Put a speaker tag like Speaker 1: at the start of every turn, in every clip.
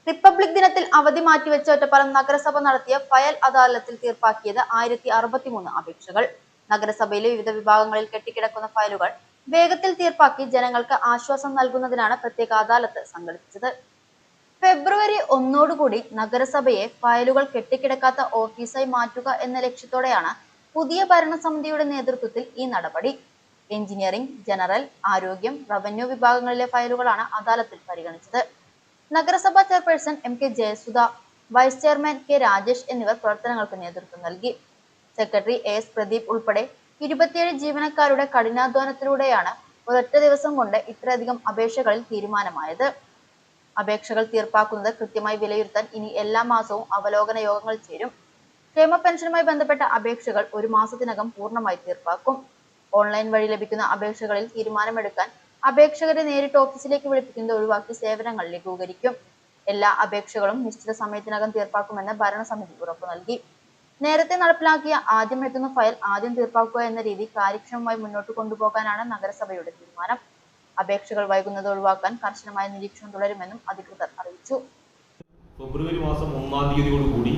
Speaker 1: Republic ദിനത്തിൽ അവധി മാറ്റിവെച്ച ഒറ്റപ്പാലം നഗരസഭ നടത്തിയ ഫയൽ അദാലത്തിൽ തീർപ്പാക്കിയത് 1063 അപേക്ഷകൾ. നഗരസഭയിലെ വിവിധ വിഭാഗങ്ങളിൽ കെട്ടിക്കിടക്കുന്ന ഫയലുകൾ വേഗത്തിൽ തീർപ്പാക്കി ജനങ്ങൾക്ക് ആശ്വാസം നൽകുന്നതിനാണ് പ്രത്യേക അദാലത്ത് സംഘടിപ്പിച്ചത്. ഫെബ്രുവരി 1 നഗരസഭയെ ഫയലുകൾ കെട്ടിക്കിടക്കാത്ത ഓഫീസായി മാറ്റുക എന്ന ലക്ഷ്യത്തോടെയാണ് പുതിയ ഭരണസമിതിയുടെ നേതൃത്വത്തിൽ ഈ നടപടി. എഞ്ചിനീയറിംഗ്, ജനറൽ, ആരോഗ്യം, റവന്യൂ വിഭാഗങ്ങളിലെ ഫയലുകളാണ് അദാലത്തിൽ പരിഗണിച്ചത്. നഗരസഭാ chairperson MK Jayasudha, vice chairman K Rajesh എന്നിവർ പ്രവർത്തനങ്ങൾക്ക് നേതൃത്വം നൽകി. സെക്രട്ടറി AS പ്രദീപ് ഉൾപ്പെടെ 27 ജീവനക്കാരുടെ കഠിനാധ്വാനത്തിലൂടെയാണ് ഒരൊറ്റ ദിവസം കൊണ്ട് ഇത്രയധികം അപേക്ഷകളിൽ തീരുമാനമായത്. അപേക്ഷകൾ തീർപ്പാക്കുന്നത് കൃത്യമായി വിലയിരുത്താൻ ഇനി എല്ലാ മാസവും അവലോകന യോഗങ്ങൾ ചേരും. ക്ഷേമ പെൻഷനുമായി ബന്ധപ്പെട്ട അപേക്ഷകൾ 1 മാസത്തിനകം പൂർണ്ണമായി തീർപ്പാക്കും. ഓൺലൈൻ വഴി ലഭിക്കുന്ന അപേക്ഷകളിൽ തീരുമാനമെടുക്കാൻ അപേക്ഷകരെ നേരിട്ട് ഓഫീസിലേക്ക് വിളിപ്പിക്കുന്നത് ഒഴിവാക്കി സേവനങ്ങൾ ലഘൂകരിക്കും. എല്ലാ അപേക്ഷകളും നിശ്ചിത സമയത്തിനകം തീർപ്പാക്കുമെന്ന് ഭരണസമിതി ഉറപ്പു നൽകി. നേരത്തെ നടപ്പിലാക്കിയ ആദ്യം എത്തുന്ന ഫയൽ ആദ്യം തീർപ്പാക്കുക എന്ന രീതി കാര്യക്ഷമമായി മുന്നോട്ട് കൊണ്ടുപോകാനാണ് നഗരസഭയുടെ തീരുമാനം. അപേക്ഷകൾ വൈകുന്നത് ഒഴിവാക്കാൻ കർശനമായ നിരീക്ഷണം തുടരുമെന്നും അധികൃതർ അറിയിച്ചു.
Speaker 2: ഫെബ്രുവരി മാസം 1-ാം തീയതിയോടുകൂടി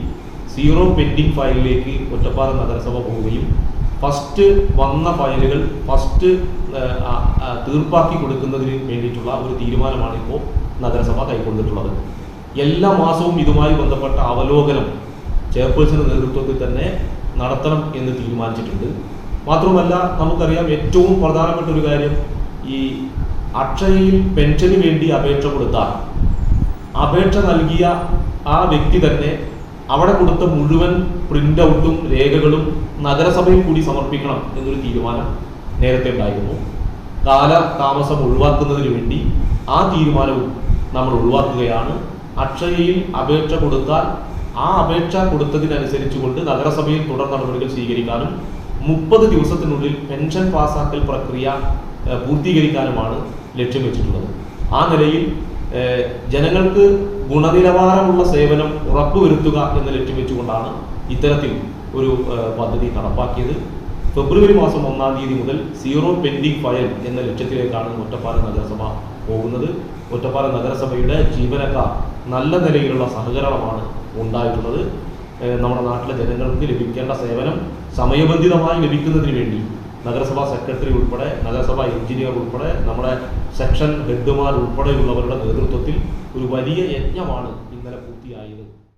Speaker 2: സീറോ പെൻഡിംഗ് ഫയലിലേക്ക് ഒറ്റപ്പാലം നഗരസഭ പോവുകയും ഫസ്റ്റ് വന്ന ഫയലുകൾ ഫസ്റ്റ് തീർപ്പാക്കി കൊടുക്കുന്നതിന് വേണ്ടിയിട്ടുള്ള ഒരു തീരുമാനമാണ് ഇപ്പോൾ നഗരസഭ കൈക്കൊണ്ടിട്ടുള്ളത്. എല്ലാ മാസവും ഇതുമായി ബന്ധപ്പെട്ട അവലോകനം ചെയർപേഴ്സന്റെ നേതൃത്വത്തിൽ തന്നെ നടത്തണം എന്ന് തീരുമാനിച്ചിട്ടുണ്ട്. മാത്രമല്ല, നമുക്കറിയാം ഏറ്റവും പ്രധാനപ്പെട്ട ഒരു കാര്യം, ഈ അക്ഷയയിൽ പെൻഷന് വേണ്ടി അപേക്ഷ കൊടുത്താൽ അപേക്ഷ നൽകിയ ആ വ്യക്തി തന്നെ അവിടെ കൊടുത്ത മുഴുവൻ പ്രിന്റ് ഔട്ടും രേഖകളും നഗരസഭയിൽ കൂടി സമർപ്പിക്കണം എന്നൊരു തീരുമാനം നേരത്തെ ഉണ്ടായിരുന്നു. കാലതാമസം ഒഴിവാക്കുന്നതിന് വേണ്ടി ആ തീരുമാനവും നമ്മൾ ഒഴിവാക്കുകയാണ്. അക്ഷയയിൽ അപേക്ഷ കൊടുത്താൽ ആ അപേക്ഷ കൊടുത്തതിനനുസരിച്ചുകൊണ്ട് നഗരസഭയിൽ തുടർ നടപടികൾ സ്വീകരിക്കാനും 30 ദിവസത്തിനുള്ളിൽ പെൻഷൻ പാസാക്കൽ പ്രക്രിയ പൂർത്തീകരിക്കാനുമാണ് ലക്ഷ്യം വെച്ചിട്ടുള്ളത്. ആ നിലയിൽ ജനങ്ങൾക്ക് ഗുണനിലവാരമുള്ള സേവനം ഉറപ്പുവരുത്തുക എന്ന ലക്ഷ്യം വെച്ചുകൊണ്ടാണ് ഇത്തരത്തിൽ ഒരു പദ്ധതി നടപ്പാക്കിയത്. ഫെബ്രുവരി മാസം 1-ാം തീയതി മുതൽ സീറോ പെൻഡിംഗ് ഫയൽ എന്ന ലക്ഷ്യത്തിലേക്കാണ് ഒറ്റപ്പാലം നഗരസഭ പോകുന്നത്. ഒറ്റപ്പാലം നഗരസഭയുടെ ജീവനക്കാർ നല്ല നിലയിലുള്ള സഹകരണമാണ് ഉണ്ടായിട്ടുള്ളത്. നമ്മുടെ നാട്ടിലെ ജനങ്ങൾക്ക് ലഭിക്കേണ്ട സേവനം സമയബന്ധിതമായി ലഭിക്കുന്നതിന് വേണ്ടി നഗരസഭാ സെക്രട്ടറി ഉൾപ്പെടെ, നഗരസഭാ എഞ്ചിനീയർ ഉൾപ്പെടെ, നമ്മുടെ സെക്ഷൻ ഹെഡ്മാർ ഉൾപ്പെടെയുള്ളവരുടെ നേതൃത്വത്തിൽ ഒരു വലിയ യജ്ഞമാണ് ഇന്നലെ പൂർത്തിയായത്.